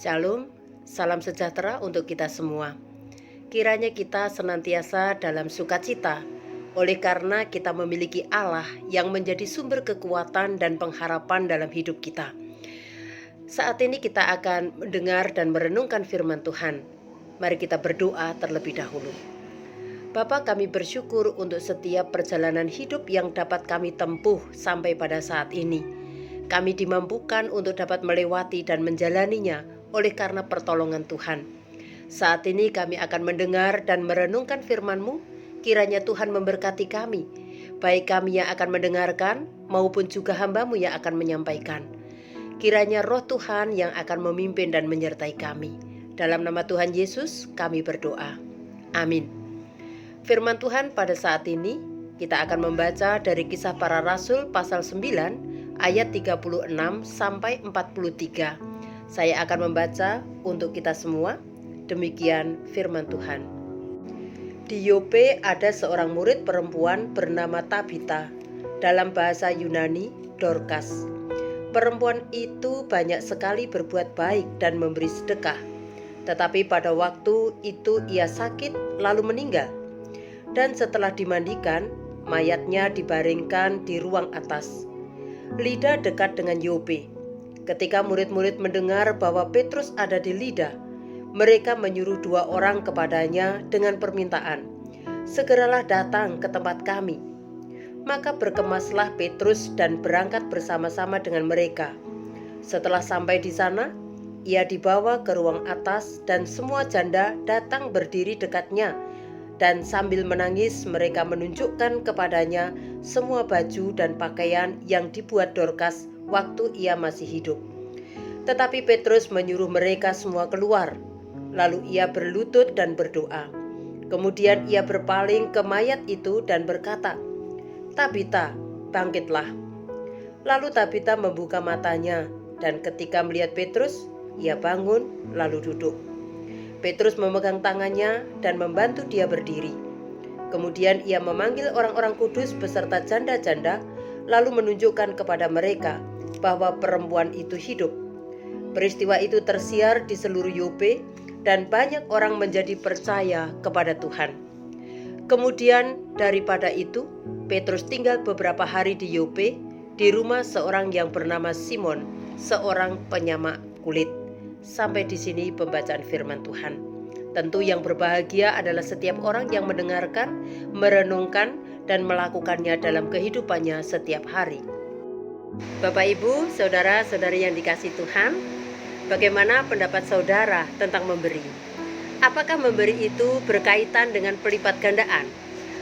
Shalom, salam sejahtera untuk kita semua. Kiranya kita senantiasa dalam sukacita, oleh karena kita memiliki Allah yang menjadi sumber kekuatan dan pengharapan dalam hidup kita. Saat ini kita akan mendengar dan merenungkan firman Tuhan. Mari kita berdoa terlebih dahulu. Bapa, kami bersyukur untuk setiap perjalanan hidup yang dapat kami tempuh sampai pada saat ini. Kami dimampukan untuk dapat melewati dan menjalaninya oleh karena pertolongan Tuhan. Saat ini kami akan mendengar dan merenungkan firman-Mu. Kiranya Tuhan memberkati kami, baik kami yang akan mendengarkan maupun juga hamba-Mu yang akan menyampaikan. Kiranya Roh Tuhan yang akan memimpin dan menyertai kami. Dalam nama Tuhan Yesus kami berdoa. Amin. Firman Tuhan pada saat ini kita akan membaca dari Kisah Para Rasul pasal 9 ayat 36 sampai 43. Saya akan membaca untuk kita semua. Demikian firman Tuhan. Di Yope ada seorang murid perempuan bernama Tabita, dalam bahasa Yunani Dorcas. Perempuan itu banyak sekali berbuat baik dan memberi sedekah. Tetapi pada waktu itu ia sakit lalu meninggal. Dan setelah dimandikan, mayatnya dibaringkan di ruang atas. Lida dekat dengan Yope. Ketika murid-murid mendengar bahwa Petrus ada di Lida, mereka menyuruh 2 orang kepadanya dengan permintaan, "Segeralah datang ke tempat kami." Maka berkemaslah Petrus dan berangkat bersama-sama dengan mereka. Setelah sampai di sana, ia dibawa ke ruang atas dan semua janda datang berdiri dekatnya. Dan sambil menangis mereka menunjukkan kepadanya semua baju dan pakaian yang dibuat Dorcas waktu ia masih hidup. Tetapi Petrus menyuruh mereka semua keluar. Lalu ia berlutut dan berdoa. Kemudian ia berpaling ke mayat itu dan berkata, "Tabita, bangkitlah." Lalu Tabita membuka matanya, dan ketika melihat Petrus, ia bangun lalu duduk. Petrus memegang tangannya dan membantu dia berdiri. Kemudian ia memanggil orang-orang kudus beserta janda-janda, lalu menunjukkan kepada mereka bahwa perempuan itu hidup. Peristiwa itu tersiar di seluruh Yope, dan banyak orang menjadi percaya kepada Tuhan. Kemudian daripada itu, Petrus tinggal beberapa hari di Yope, di rumah seorang yang bernama Simon, seorang penyamak kulit. Sampai di sini pembacaan firman Tuhan. Tentu yang berbahagia adalah setiap orang yang mendengarkan, merenungkan, dan melakukannya dalam kehidupannya setiap hari. Bapak, Ibu, saudara-saudari yang dikasihi Tuhan, bagaimana pendapat saudara tentang memberi? Apakah memberi itu berkaitan dengan pelipat gandaan?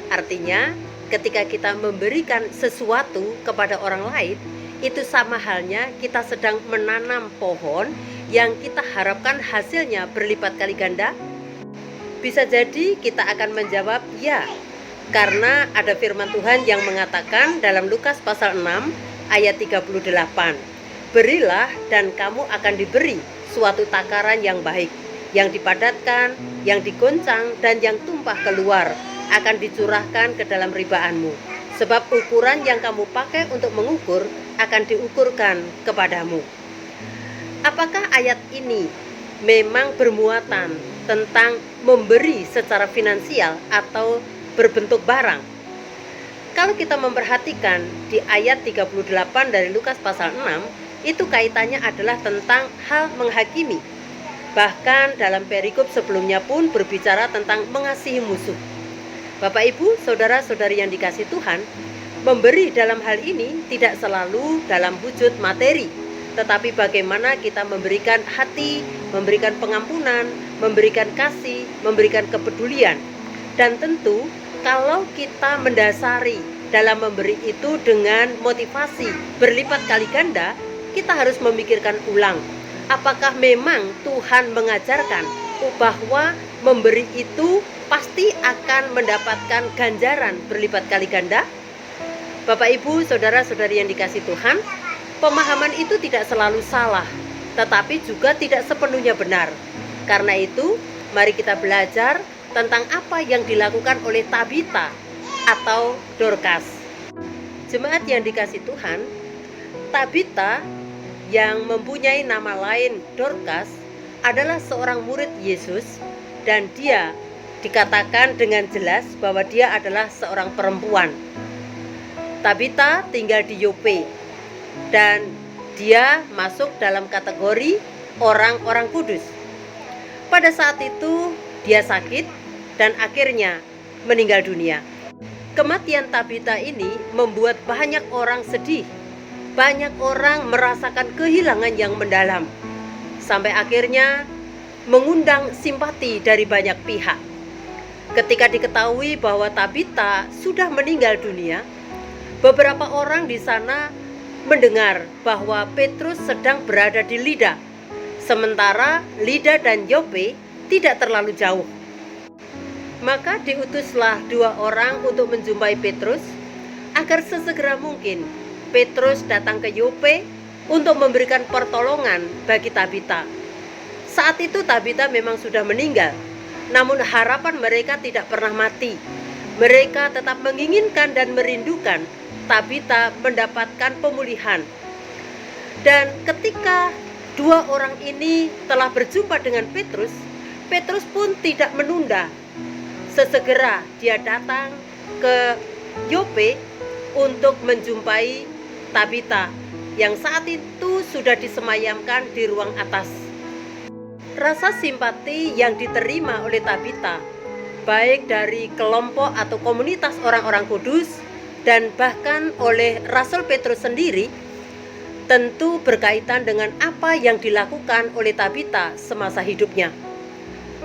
Artinya, ketika kita memberikan sesuatu kepada orang lain, itu sama halnya kita sedang menanam pohon yang kita harapkan hasilnya berlipat kali ganda? Bisa jadi kita akan menjawab ya, karena ada firman Tuhan yang mengatakan dalam Lukas pasal 6 ayat 38, "Berilah dan kamu akan diberi suatu takaran yang baik, yang dipadatkan, yang digoncang, dan yang tumpah keluar akan dicurahkan ke dalam ribaanmu. Sebab ukuran yang kamu pakai untuk mengukur akan diukurkan kepadamu." Apakah ayat ini memang bermuatan tentang memberi secara finansial atau berbentuk barang? Kalau kita memperhatikan di ayat 38 dari Lukas pasal 6, itu kaitannya adalah tentang hal menghakimi. Bahkan dalam perikop sebelumnya pun berbicara tentang mengasihi musuh. Bapak, Ibu, saudara-saudari yang dikasihi Tuhan, memberi dalam hal ini tidak selalu dalam wujud materi, tetapi bagaimana kita memberikan hati, memberikan pengampunan, memberikan kasih, memberikan kepedulian. Dan tentu kalau kita mendasari dalam memberi itu dengan motivasi berlipat kali ganda, kita harus memikirkan ulang, apakah memang Tuhan mengajarkan bahwa memberi itu pasti akan mendapatkan ganjaran berlipat kali ganda? Bapak, Ibu, saudara-saudari yang dikasihi Tuhan, pemahaman itu tidak selalu salah, tetapi juga tidak sepenuhnya benar. Karena itu, mari kita belajar tentang apa yang dilakukan oleh Tabita atau Dorcas. Jemaat yang dikasihi Tuhan, Tabita yang mempunyai nama lain Dorcas adalah seorang murid Yesus, dan dia dikatakan dengan jelas bahwa dia adalah seorang perempuan. Tabita tinggal di Yope, dan dia masuk dalam kategori orang-orang kudus. Pada saat itu dia sakit dan akhirnya meninggal dunia. Kematian Tabita ini membuat banyak orang sedih. Banyak orang merasakan kehilangan yang mendalam, sampai akhirnya mengundang simpati dari banyak pihak. Ketika diketahui bahwa Tabita sudah meninggal dunia, beberapa orang di sana mendengar bahwa Petrus sedang berada di Lida, sementara Lida dan Yope tidak terlalu jauh. Maka diutuslah 2 orang untuk menjumpai Petrus, agar sesegera mungkin Petrus datang ke Yope untuk memberikan pertolongan bagi Tabita. Saat itu Tabita memang sudah meninggal, namun harapan mereka tidak pernah mati. Mereka tetap menginginkan dan merindukan Tabita mendapatkan pemulihan. Dan ketika 2 orang ini telah berjumpa dengan Petrus, Petrus pun tidak menunda. Sesegera dia datang ke Yope untuk menjumpai Tabita yang saat itu sudah disemayamkan di ruang atas. Rasa simpati yang diterima oleh Tabita, baik dari kelompok atau komunitas orang-orang kudus dan bahkan oleh Rasul Petrus sendiri, tentu berkaitan dengan apa yang dilakukan oleh Tabita semasa hidupnya.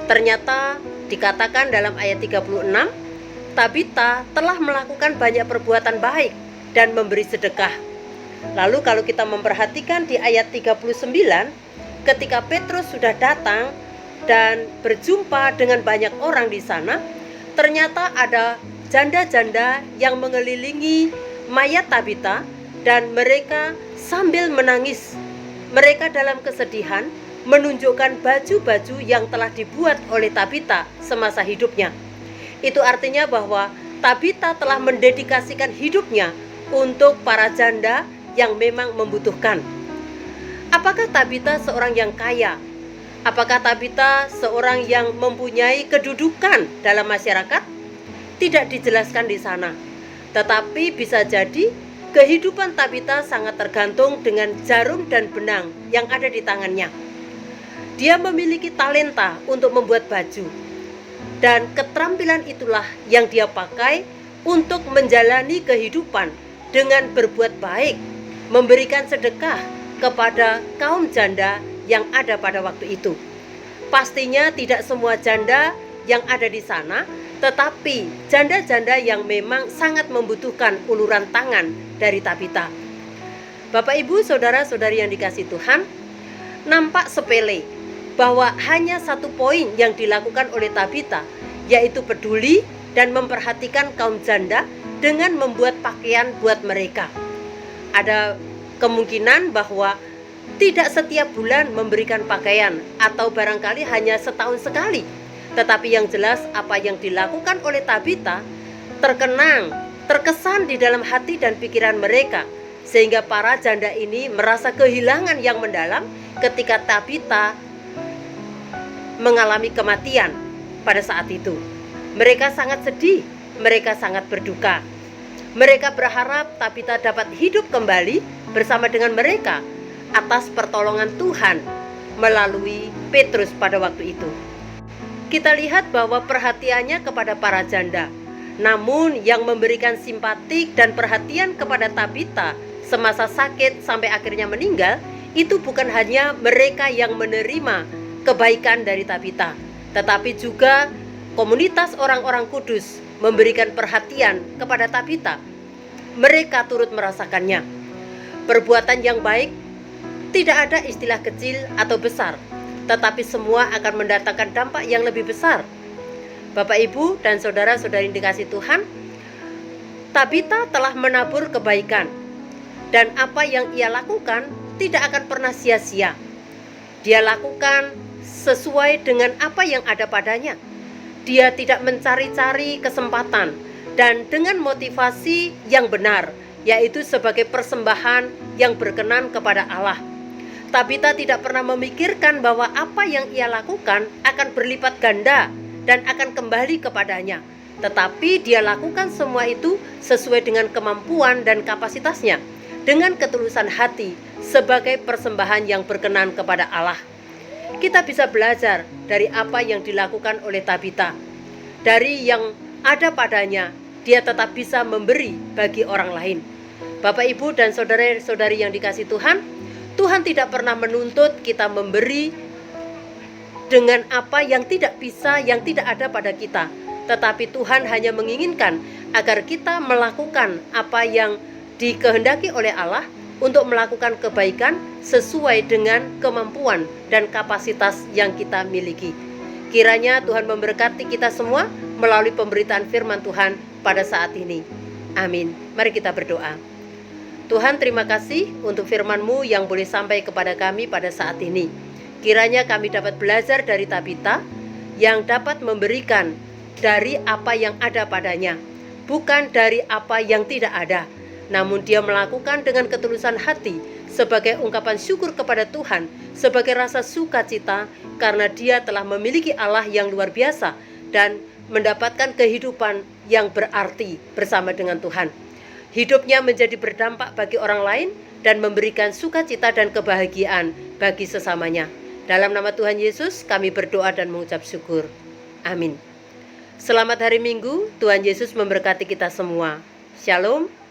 Ternyata dikatakan dalam ayat 36, Tabita telah melakukan banyak perbuatan baik dan memberi sedekah. Lalu kalau kita memperhatikan di ayat 39, ketika Petrus sudah datang dan berjumpa dengan banyak orang di sana, ternyata ada janda-janda yang mengelilingi mayat Tabita dan mereka sambil menangis. Mereka dalam kesedihan menunjukkan baju-baju yang telah dibuat oleh Tabita semasa hidupnya. Itu artinya bahwa Tabita telah mendedikasikan hidupnya untuk para janda yang memang membutuhkan. Apakah Tabita seorang yang kaya? Apakah Tabita seorang yang mempunyai kedudukan dalam masyarakat? Tidak dijelaskan di sana. Tetapi bisa jadi kehidupan Tabita sangat tergantung dengan jarum dan benang yang ada di tangannya. Dia memiliki talenta untuk membuat baju, dan keterampilan itulah yang dia pakai untuk menjalani kehidupan dengan berbuat baik, memberikan sedekah kepada kaum janda yang ada pada waktu itu. Pastinya tidak semua janda yang ada di sana, tetapi janda-janda yang memang sangat membutuhkan uluran tangan dari Tabita. Bapak, Ibu, saudara-saudari yang dikasihi Tuhan, nampak sepele bahwa hanya 1 poin yang dilakukan oleh Tabita, yaitu peduli dan memperhatikan kaum janda dengan membuat pakaian buat mereka. Ada kemungkinan bahwa tidak setiap bulan memberikan pakaian, atau barangkali hanya setahun sekali. Tetapi yang jelas apa yang dilakukan oleh Tabita terkesan di dalam hati dan pikiran mereka, sehingga para janda ini merasa kehilangan yang mendalam ketika Tabita mengalami kematian pada saat itu. Mereka sangat sedih, mereka sangat berduka. Mereka berharap Tabita dapat hidup kembali bersama dengan mereka atas pertolongan Tuhan melalui Petrus pada waktu itu. Kita lihat bahwa perhatiannya kepada para janda, namun yang memberikan simpatik dan perhatian kepada Tabita semasa sakit sampai akhirnya meninggal, itu bukan hanya mereka yang menerima kebaikan dari Tabita, tetapi juga komunitas orang-orang kudus memberikan perhatian kepada Tabita. Mereka turut merasakannya. Perbuatan yang baik tidak ada istilah kecil atau besar, tetapi semua akan mendatangkan dampak yang lebih besar. Bapak, Ibu, dan saudara-saudari yang dikasihi Tuhan, Tabita telah menabur kebaikan, dan apa yang ia lakukan tidak akan pernah sia-sia. Dia lakukan sesuai dengan apa yang ada padanya. Dia tidak mencari-cari kesempatan, dan dengan motivasi yang benar, yaitu sebagai persembahan yang berkenan kepada Allah. Tabita tidak pernah memikirkan bahwa apa yang ia lakukan akan berlipat ganda dan akan kembali kepadanya. Tetapi dia lakukan semua itu sesuai dengan kemampuan dan kapasitasnya, dengan ketulusan hati sebagai persembahan yang berkenan kepada Allah. Kita bisa belajar dari apa yang dilakukan oleh Tabita. Dari yang ada padanya, dia tetap bisa memberi bagi orang lain. Bapak, Ibu, dan saudara-saudari yang dikasihi Tuhan, Tuhan tidak pernah menuntut kita memberi dengan apa yang tidak bisa, yang tidak ada pada kita. Tetapi Tuhan hanya menginginkan agar kita melakukan apa yang dikehendaki oleh Allah untuk melakukan kebaikan sesuai dengan kemampuan dan kapasitas yang kita miliki. Kiranya Tuhan memberkati kita semua melalui pemberitaan firman Tuhan pada saat ini. Amin. Mari kita berdoa. Tuhan, terima kasih untuk firman-Mu yang boleh sampai kepada kami pada saat ini. Kiranya kami dapat belajar dari Tabita yang dapat memberikan dari apa yang ada padanya, bukan dari apa yang tidak ada. Namun dia melakukan dengan ketulusan hati sebagai ungkapan syukur kepada Tuhan, sebagai rasa sukacita karena dia telah memiliki Allah yang luar biasa dan mendapatkan kehidupan yang berarti bersama dengan Tuhan. Hidupnya menjadi berdampak bagi orang lain dan memberikan sukacita dan kebahagiaan bagi sesamanya. Dalam nama Tuhan Yesus kami berdoa dan mengucap syukur. Amin. Selamat hari Minggu, Tuhan Yesus memberkati kita semua. Shalom.